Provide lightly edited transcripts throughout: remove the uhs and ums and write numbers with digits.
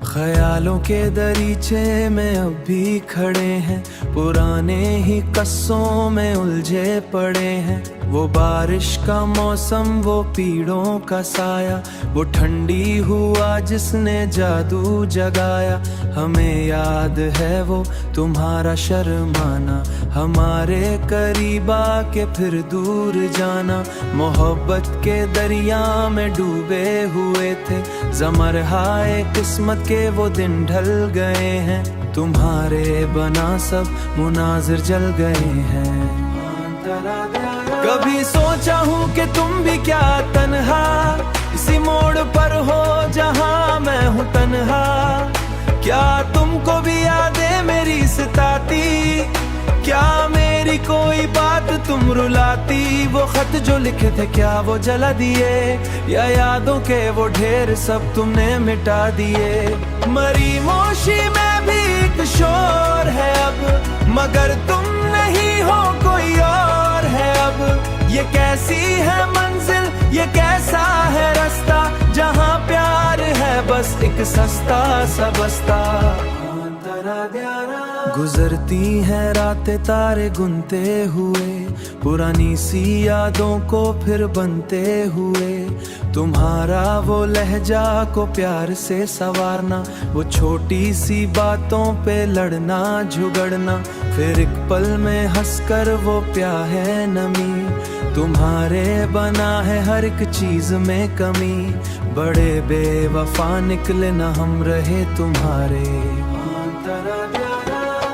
ख्यालों के दरीचे में अब भी खड़े हैं, पुराने ही कस्सों में उलझे पड़े हैं। वो बारिश का मौसम, वो पीड़ों का साया, वो ठंडी हुआ जिसने जादू जगाया। हमें याद है वो तुम्हारा शर्माना, हमारे करीब आके फिर दूर जाना। मोहब्बत के दरिया में डूबे हुए थे, ज़मरहाए किस्मत के वो दिन ढल गए हैं। तुम्हारे बना सब मुनाजिर जल गए हैं। कभी सोचा हूँ कि तुम भी क्या तन्हा इसी मोड़ पर हो जहाँ मैं हूँ तन्हा। क्या तुमको भी यादें मेरी सताती, क्या मेरी कोई बात तुम रुलाती। वो खत जो लिखे थे क्या वो जला दिए, या यादों के वो ढेर सब तुमने मिटा दिए। मरी मोशी में भी एक शोर है अब, मगर तुम नहीं हो कोई और है अब। ये कैसी है मंजिल, ये कैसा है रास्ता, जहाँ प्यार है बस एक सस्ता सा बस्ता। गुजरती हैं रातें तारे गुनते हुए, पुरानी सी यादों को फिर बनते हुए। तुम्हारा वो लहजा को प्यार से संवारना, वो छोटी सी बातों पे लड़ना झगड़ना। फिर एक पल में हंसकर वो प्यार है नमी, तुम्हारे बना है हर एक चीज में कमी। बड़े बेवफा निकले ना हम रहे तुम्हारे।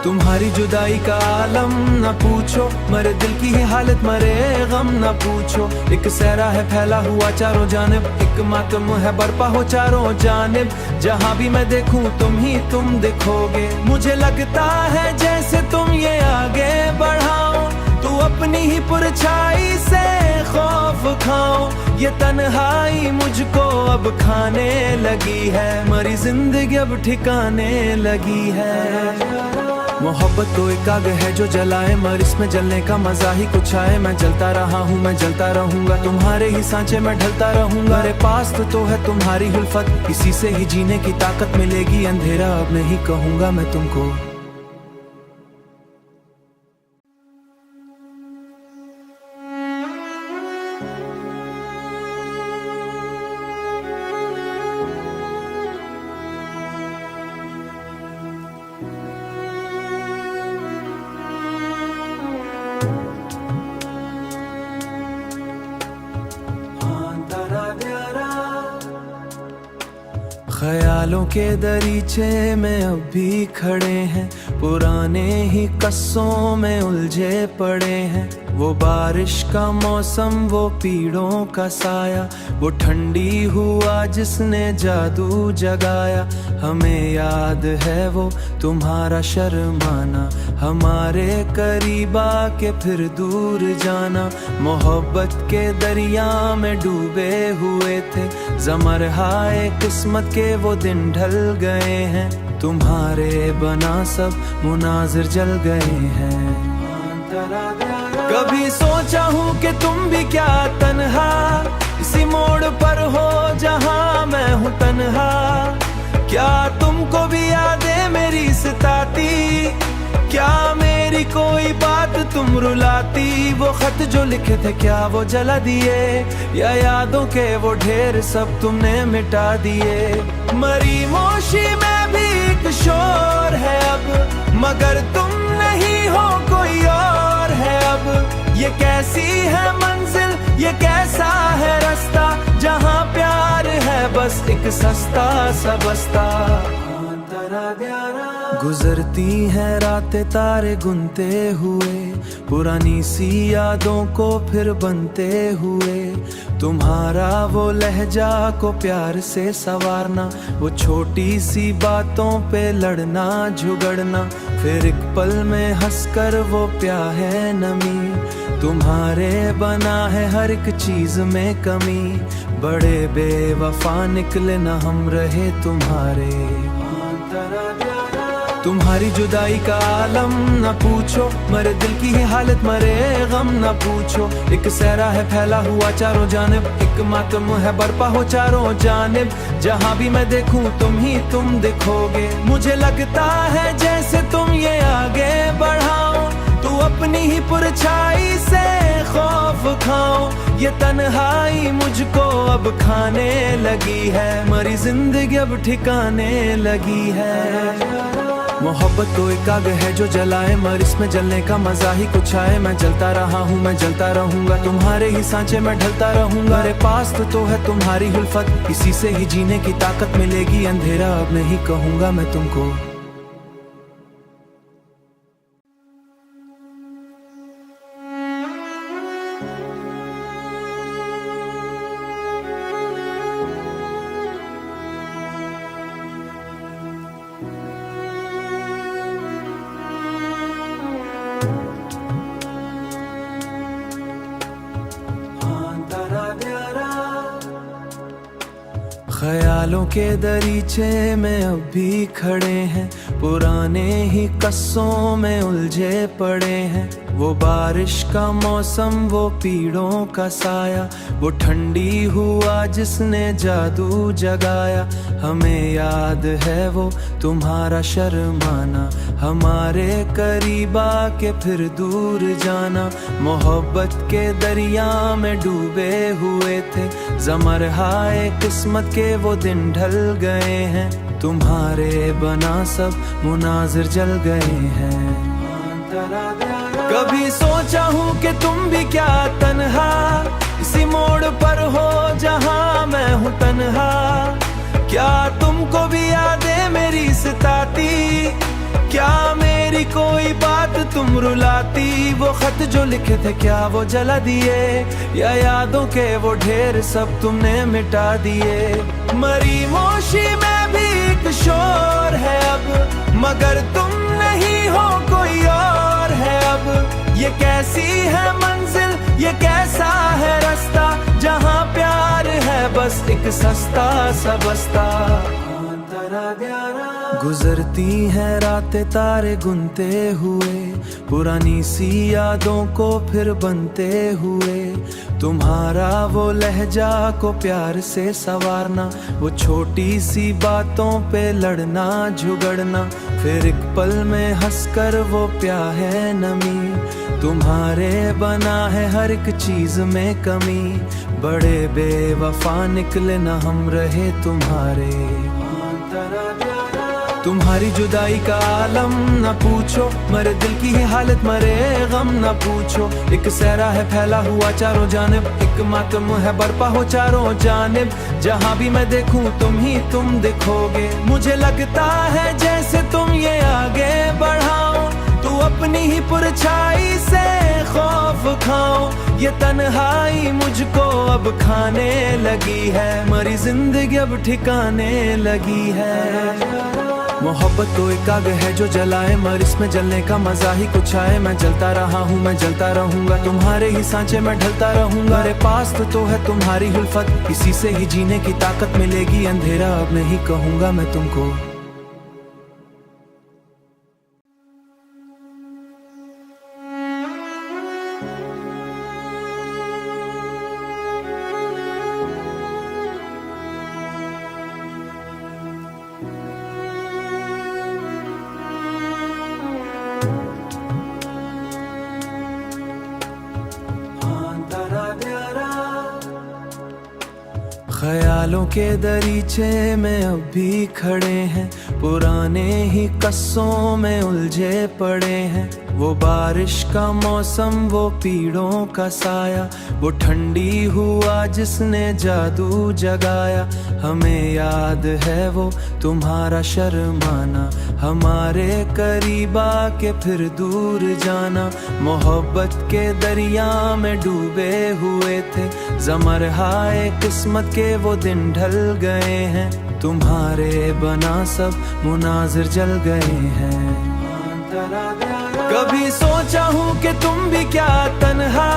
तुम्हारी जुदाई का आलम न पूछो, मरे दिल की है हालत मरे गम न पूछो। एक सहरा है फैला हुआ चारों जानिब, एक मातम है बरपा हो चारों जानिब। जहाँ भी मैं देखूं तुम ही तुम दिखोगे, मुझे लगता है जैसे तुम ये आगे बढ़ाओ, तू अपनी ही परछाई से खौफ खाओ। ये तन्हाई मुझको अब खाने लगी है, मरी जिंदगी अब ठिकाने लगी है। मोहब्बत तो एक आग है जो जलाए, मगर इसमें जलने का मजा ही कुछ आए। मैं जलता रहा हूँ, मैं जलता रहूंगा, तुम्हारे ही सांचे में ढलता रहूंगा। मेरे पास तो है तुम्हारी उल्फत, इसी से ही जीने की ताकत मिलेगी। अंधेरा अब नहीं कहूंगा मैं तुमको। ख्यालों के दरीचे में अब भी खड़े हैं, पुराने ही कस्सों में उलझे पड़े हैं। वो बारिश का मौसम, वो पीड़ों का साया, वो ठंडी हुआ जिसने जादू जगाया। हमें याद है वो तुम्हारा शर्माना, हमारे करीब आके फिर दूर जाना। मोहब्बत के दरिया में डूबे हुए थे, ज़मरहाए किस्मत के वो दिन ढल गए हैं। तुम्हारे बना सब मुनाजिर जल गए हैं। कभी सोचा हूँ कि तुम भी क्या तन्हा इसी मोड़ पर हो जहाँ मैं हूँ तन्हा। क्या तुमको भी यादें मेरी सताती, क्या मेरी कोई बात तुम रुलाती। वो खत जो लिखे थे क्या वो जला दिए, या यादों के वो ढेर सब तुमने मिटा दिए। मरी मोशी में भी एक शोर है अब, मगर तुम नहीं हो कोई और है अब। ये कैसी है मंजिल, ये कैसा है रास्ता, जहाँ प्यार है बस एक सस्ता सा बस्ता। गुजरती हैं रातें तारे गुनते हुए, पुरानी सी यादों को फिर बनते हुए। तुम्हारा वो लहजा को प्यार से संवारना, वो छोटी सी बातों पे लड़ना झगड़ना। फिर एक पल में हंसकर वो प्यार है नमी, तुम्हारे बना है हर एक चीज में कमी, बड़े बेवफा निकले ना हम रहे तुम्हारे। तुम्हारी जुदाई का आलम न पूछो, मरे दिल की ही हालत मरे गम न पूछो। एक सहरा है फैला हुआ चारों जानिब, एक मातम है बरपा हो चारों जानिब। जहाँ भी मैं देखूं तुम ही तुम दिखोगे, मुझे लगता है जैसे तुम ये आगे बढ़ाओ, तू अपनी ही परछाई से खौफ खाओ। ये तन्हाई मुझको अब खाने लगी है, मरी जिंदगी अब ठिकाने लगी है। मोहब्बत तो एक आग है जो जलाए, मगर इसमें जलने का मजा ही कुछ आए। मैं जलता रहा हूँ, मैं जलता रहूंगा, तुम्हारे ही सांचे में ढलता रहूंगा। मेरे पास तो है तुम्हारी उल्फत, इसी से ही जीने की ताकत मिलेगी। अंधेरा अब नहीं कहूंगा मैं तुमको। ख्यालों के दरीचे में अब भी खड़े हैं, पुराने ही कस्सों में उलझे पड़े हैं। वो बारिश का मौसम, वो पीड़ों का साया, वो ठंडी हुआ जिसने जादू जगाया। हमें याद है वो तुम्हारा शर्माना, हमारे करीब आके फिर दूर जाना। मोहब्बत के दरिया में डूबे हुए थे, ज़मरहाए किस्मत के वो दिन ढल गए हैं। तुम्हारे बना सब मुनाजिर जल गए हैं। कभी सोचा हूँ कि तुम भी क्या तन्हा इसी मोड़ पर हो जहाँ मैं हूँ तन्हा। क्या तुमको भी यादें मेरी सताती, क्या मेरी कोई बात तुम रुलाती। वो खत जो लिखे थे क्या वो जला दिए, या यादों के वो ढेर सब तुमने मिटा दिए। मरी मोशी में भी एक शोर है अब, मगर तुम नहीं हो कोई और है अब। ये कैसी है मंजिल, ये कैसा है रास्ता, जहाँ प्यार है बस एक सस्ता सा बस्ता। गुजरती हैं रातें तारे गुनते हुए, पुरानी सी यादों को फिर बनते हुए। तुम्हारा वो लहजा को प्यार से संवारना, वो छोटी सी बातों पे लड़ना झुगड़ना। फिर एक पल में हंसकर वो प्यार है नमी, तुम्हारे बना है हर एक चीज में कमी। बड़े बेवफा निकले ना हम रहे तुम्हारे। तुम्हारी जुदाई का आलम न पूछो, मरे दिल की ही हालत मरे गम न पूछो। एक सहरा है फैला हुआ चारों जानिब, एक मातम है बरपा हो चारों जानिब। जहाँ भी मैं देखूं तुम ही तुम दिखोगे, मुझे लगता है जैसे तुम ये आगे बढ़ाओ, तू अपनी ही परछाई से खौफ खाओ। ये तन्हाई मुझको अब खाने लगी है, मरी जिंदगी अब ठिकाने लगी है। मोहब्बत तो एक आग है जो जलाए, मगर इसमें जलने का मजा ही कुछ आए। मैं जलता रहा हूँ, मैं जलता रहूंगा, तुम्हारे ही सांचे में ढलता रहूंगा। मेरे पास तो है तुम्हारी उल्फत, इसी से ही जीने की ताकत मिलेगी। अंधेरा अब नहीं कहूंगा मैं तुमको। ख्यालों के दरीचे में अब भी खड़े हैं, पुराने ही कस्सों में उलझे पड़े हैं। वो बारिश का मौसम, वो पीड़ों का साया, वो ठंडी हुआ जिसने जादू जगाया। हमें याद है वो तुम्हारा शर्माना, हमारे करीब आके फिर दूर जाना। मोहब्बत के दरिया में डूबे हुए थे, ज़मरहाए किस्मत के वो दिन ढल गए हैं। तुम्हारे बना सब मुनाजिर जल गए हैं। कभी सोचा हूँ कि तुम भी क्या तन्हा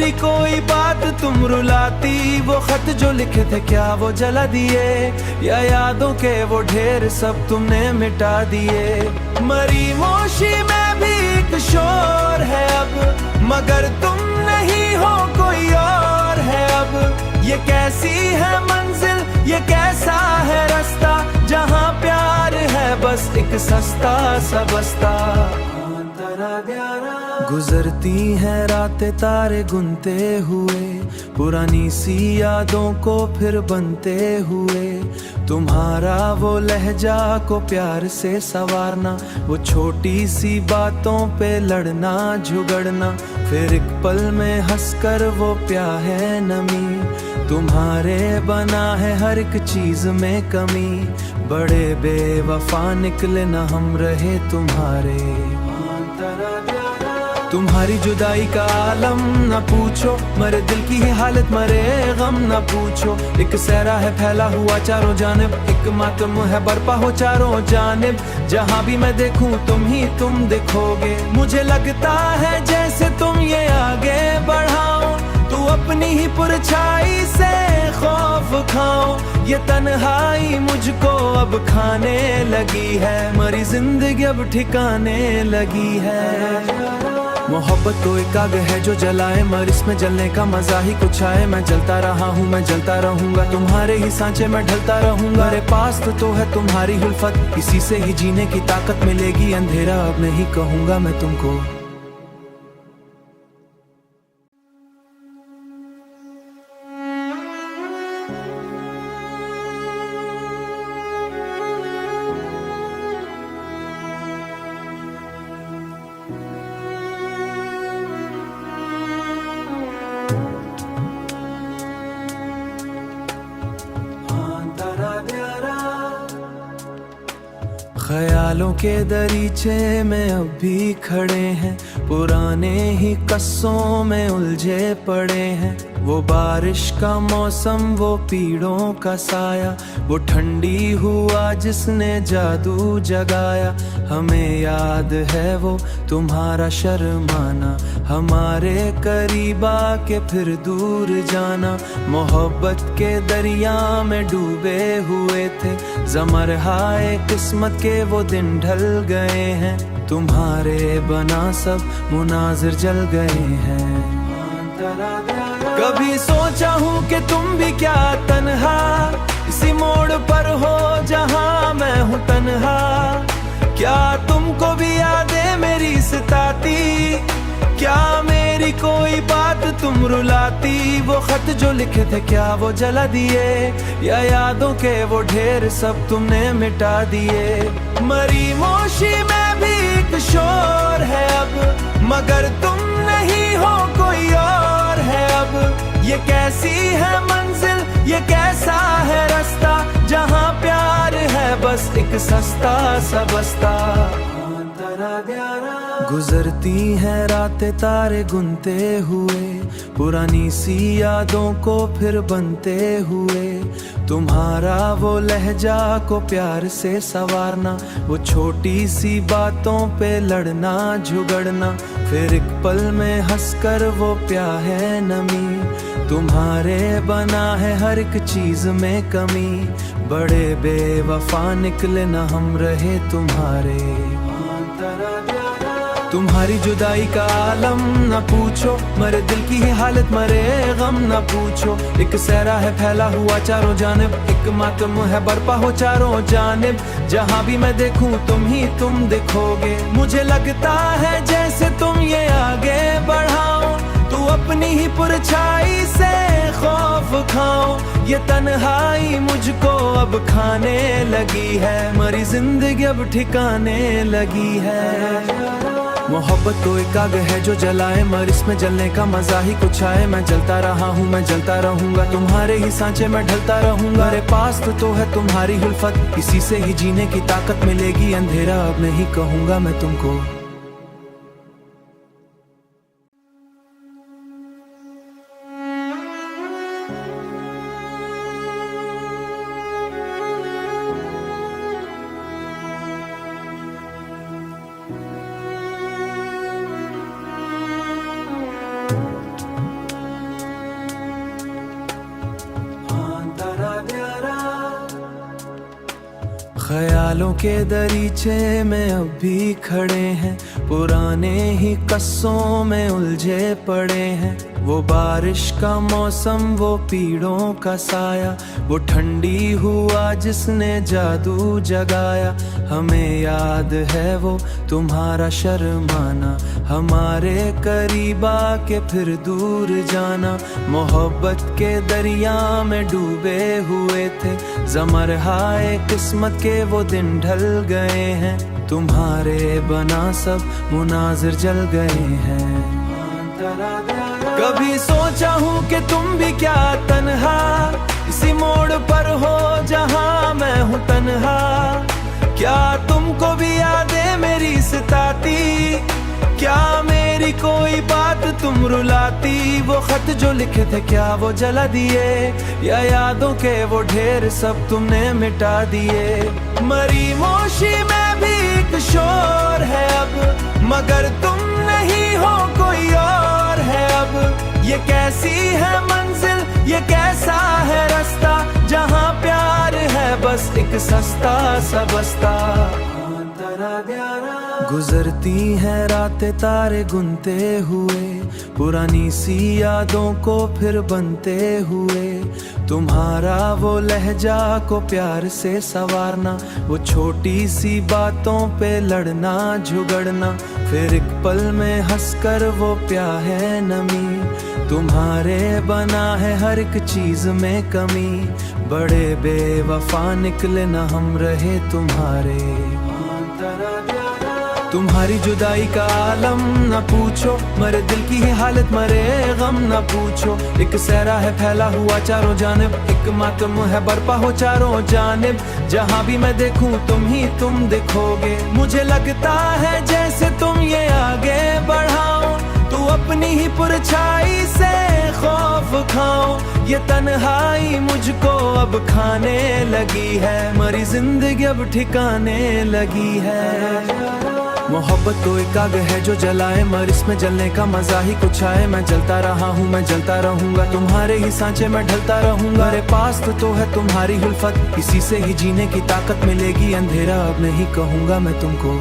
मेरी कोई बात तुम रुलाती, वो खत जो लिखे थे क्या वो जला दिए, या यादों के वो ढेर सब तुमने मिटा दिए। मरी मोशी में भी एक शोर है अब, मगर तुम नहीं हो कोई और है अब। ये कैसी है मंजिल, ये कैसा है रास्ता, जहाँ प्यार है बस एक सस्ता सा बस्ता। गुजरती हैं रातें तारे गुनते हुए, पुरानी सी यादों को फिर बनते हुए। तुम्हारा वो लहजा को प्यार से संवारना, वो छोटी सी बातों पे लड़ना झुगड़ना, फिर एक पल में हंसकर वो प्यार है नमी। तुम्हारे बना है हर एक चीज में कमी, बड़े बेवफा निकले ना हम रहे तुम्हारे। तुम्हारी जुदाई का आलम न पूछो, मरे दिल की ही हालत मरे गम न पूछो। एक सहरा है फैला हुआ चारों जानिब, एक मातम है बरपा हो चारों जानिब। जहाँ भी मैं देखूं तुम ही तुम दिखोगे, मुझे लगता है जैसे तुम ये आगे बढ़ाओ, तू अपनी ही परछाई से खौफ खाओ। ये तन्हाई मुझको अब खाने लगी है, मरी जिंदगी अब ठिकाने लगी है। मोहब्बत तो एक आग है जो जलाए, मगर इसमें जलने का मजा ही कुछ आए। मैं जलता रहा हूँ, मैं जलता रहूंगा, तुम्हारे ही सांचे में ढलता रहूंगा। मेरे पास तो है तुम्हारी उल्फत, इसी से ही जीने की ताकत मिलेगी। अंधेरा अब नहीं कहूंगा मैं तुमको। ख्यालों के दरीचे में अब भी खड़े हैं, पुराने ही कस्सों में उलझे पड़े हैं। वो बारिश का मौसम, वो पीड़ों का साया, वो ठंडी हुआ जिसने जादू जगाया। हमें याद है वो तुम्हारा शर्माना, हमारे करीब आके फिर दूर जाना। मोहब्बत के दरिया में डूबे हुए थे, ज़मरहाए किस्मत के वो दिन ढल गए हैं। तुम्हारे बना सब मुनाजिर जल गए हैं। कभी सोचा हूँ कि तुम भी क्या तन्हा इसी मोड़ पर हो जहाँ मैं हूँ तन्हा। क्या तुमको भी यादें मेरी सताती, क्या मेरी कोई बात तुम रुलाती। वो खत जो लिखे थे क्या वो जला दिए, या यादों के वो ढेर सब तुमने मिटा दिए। मरी मोशी में भी एक शोर है अब, मगर तुम नहीं हो कोई और है अब। ये कैसी है मंजिल, ये कैसा है रास्ता, जहाँ प्यार है बस एक सस्ता सा बस्ता। गुजरती हैं रातें तारे गुनते हुए, पुरानी सी यादों को फिर बनते हुए। तुम्हारा वो लहजा को प्यार से संवारना, वो छोटी सी बातों पे लड़ना झुगड़ना, फिर एक पल में हंसकर वो प्यार है नमी। तुम्हारे बना है हर एक चीज में कमी, बड़े बेवफा निकले ना हम रहे तुम्हारे। तुम्हारी जुदाई का आलम न पूछो, मरे दिल की ही हालत मरे गम न पूछो। एक सहरा है फैला हुआ चारों जानिब, एक मातम है बरपा हो चारों जानिब। जहाँ भी मैं देखूं तुम ही तुम दिखोगे, मुझे लगता है जैसे तुम ये आगे बढ़ाओ, तू अपनी ही परछाई से खौफ खाओ। ये तन्हाई मुझको अब खाने लगी है, मरी जिंदगी अब ठिकाने लगी है। मोहब्बत तो एक आग है जो जलाए, मगर इसमें जलने का मजा ही कुछ आए। मैं जलता रहा हूँ, मैं जलता रहूंगा, तुम्हारे ही सांचे में ढलता रहूंगा। मेरे पास तो है तुम्हारी उल्फत, इसी से ही जीने की ताकत मिलेगी। अंधेरा अब नहीं कहूंगा मैं तुमको। ख्यालों के दरीचे में अब भी खड़े हैं, पुराने ही कस्सों में उलझे पड़े हैं। वो बारिश का मौसम, वो पीड़ों का साया, वो ठंडी हुआ जिसने जादू जगाया। हमें याद है वो तुम्हारा शर्माना, हमारे करीब आके फिर दूर जाना। मोहब्बत के दरिया में डूबे हुए थे, ज़मरहाए किस्मत के वो दिन ढल गए हैं। तुम्हारे बना सब मुनाजिर जल गए हैं। कभी सोचा हूँ कि तुम भी क्या तन्हा इसी मोड़ पर हो जहाँ मैं हूँ तन्हा। क्या तुमको भी यादें मेरी सताती, क्या मेरी कोई बात तुम रुलाती। वो खत जो लिखे थे क्या वो जला दिए, या यादों के वो ढेर सब तुमने मिटा दिए। मरी मोशी में भी एक शोर है अब, मगर तुम नहीं हो कोई और है अब। ये कैसी है मंजिल, ये कैसा है रास्ता, जहाँ प्यार है बस एक सस्ता सा बस्ता। गुजरती हैं रातें तारे गुनते हुए, पुरानी सी यादों को फिर बनते हुए। तुम्हारा वो लहजा को प्यार से संवारना, वो छोटी सी बातों पे लड़ना झुगड़ना। फिर एक पल में हंसकर वो प्यार है नमी, तुम्हारे बना है हर एक चीज में कमी। बड़े बेवफा निकले ना हम रहे तुम्हारे। तुम्हारी जुदाई का आलम न पूछो, मरे दिल की है हालत मरे गम न पूछो। एक सहरा है फैला हुआ चारों जानिब, एक मातम है बरपा हो चारों जानिब। जहाँ भी मैं देखूं तुम ही तुम दिखोगे, मुझे लगता है जैसे तुम ये आगे बढ़ाओ, तू अपनी ही परछाई से खौफ खाओ। ये तन्हाई मुझको अब खाने लगी है, मरी जिंदगी अब ठिकाने लगी है। मोहब्बत तो एक आग है जो जलाए, मगर इसमें जलने का मजा ही कुछ आए। मैं जलता रहा हूँ, मैं जलता रहूंगा, तुम्हारे ही सांचे में ढलता रहूंगा। मेरे पास तो है तुम्हारी उल्फत, इसी से ही जीने की ताकत मिलेगी। अंधेरा अब नहीं कहूंगा मैं तुमको।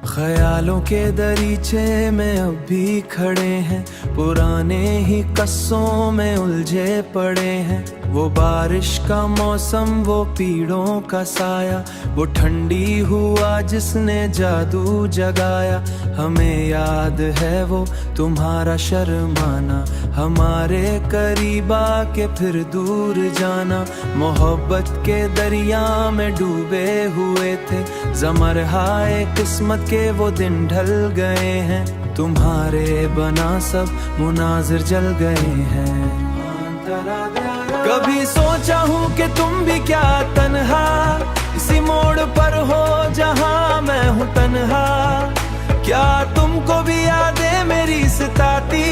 ख्यालों के दरीचे में अब भी खड़े हैं, पुराने ही कस्सों में उलझे पड़े हैं। वो बारिश का मौसम, वो पीड़ों का साया, वो ठंडी हुआ जिसने जादू जगाया। हमें याद है वो तुम्हारा शर्माना, हमारे करीब आके फिर दूर जाना। मोहब्बत के दरिया में डूबे हुए थे, ज़मरहाए किस्मत के वो दिन ढल गए हैं। तुम्हारे बना सब मुनाजिर जल गए हैं। कभी सोचा हूँ कि तुम भी क्या तन्हा इसी मोड़ पर हो जहाँ मैं हूँ तन्हा। क्या तुमको भी यादें मेरी सताती,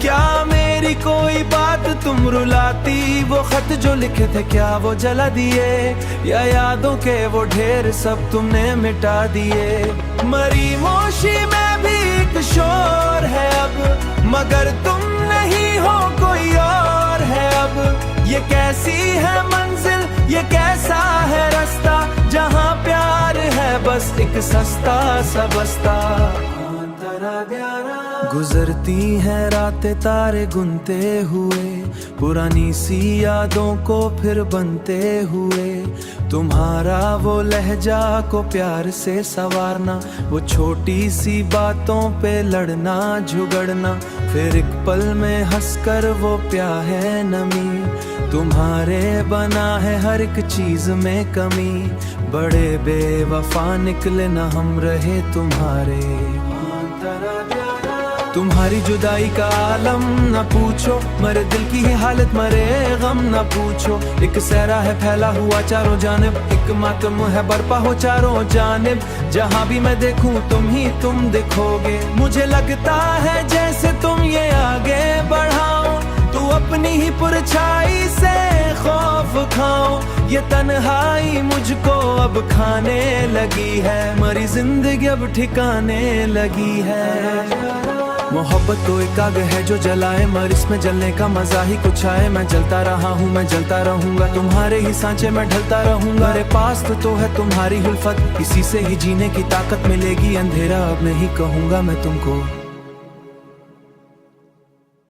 क्या मेरी कोई बात तुम रुलाती। वो खत जो लिखे थे क्या वो जला दिए, या यादों के वो ढेर सब तुमने मिटा दिए। मरी मोशी में भी एक शोर है अब, मगर तुम नहीं हो कोई और है अब। ये कैसी है मंजिल, ये कैसा है रास्ता, जहाँ प्यार है बस एक सस्ता सा बस्ता। गुजरती हैं रातें तारे गुनते हुए, पुरानी सी यादों को फिर बनते हुए। तुम्हारा वो लहजा को प्यार से संवारना, वो छोटी सी बातों पे लड़ना झुगड़ना। फिर एक पल में हंसकर वो प्यार है नमी, तुम्हारे बना है हर एक चीज में कमी। बड़े बेवफा निकले ना हम रहे तुम्हारे। तुम्हारी जुदाई का आलम न पूछो, मरे दिल की ही हालत मरे गम न पूछो। एक सहरा है फैला हुआ चारों जानिब, एक मातम है बरपा हो चारों जानिब। जहाँ भी मैं देखूं तुम ही तुम दिखोगे, मुझे लगता है जैसे तुम ये आगे बढ़ाओ, तू अपनी ही परछाई से खौफ खाओ। ये तन्हाई मुझको अब खाने लगी है, मरी जिंदगी अब ठिकाने लगी है। मोहब्बत तो एक आग है जो जलाए, मगर इसमें जलने का मजा ही कुछ आए। मैं जलता रहा हूँ, मैं जलता रहूंगा, तुम्हारे ही सांचे में ढलता रहूंगा। मेरे पास तो है तुम्हारी उल्फत, इसी से ही जीने की ताकत मिलेगी। अंधेरा अब नहीं कहूंगा मैं तुमको।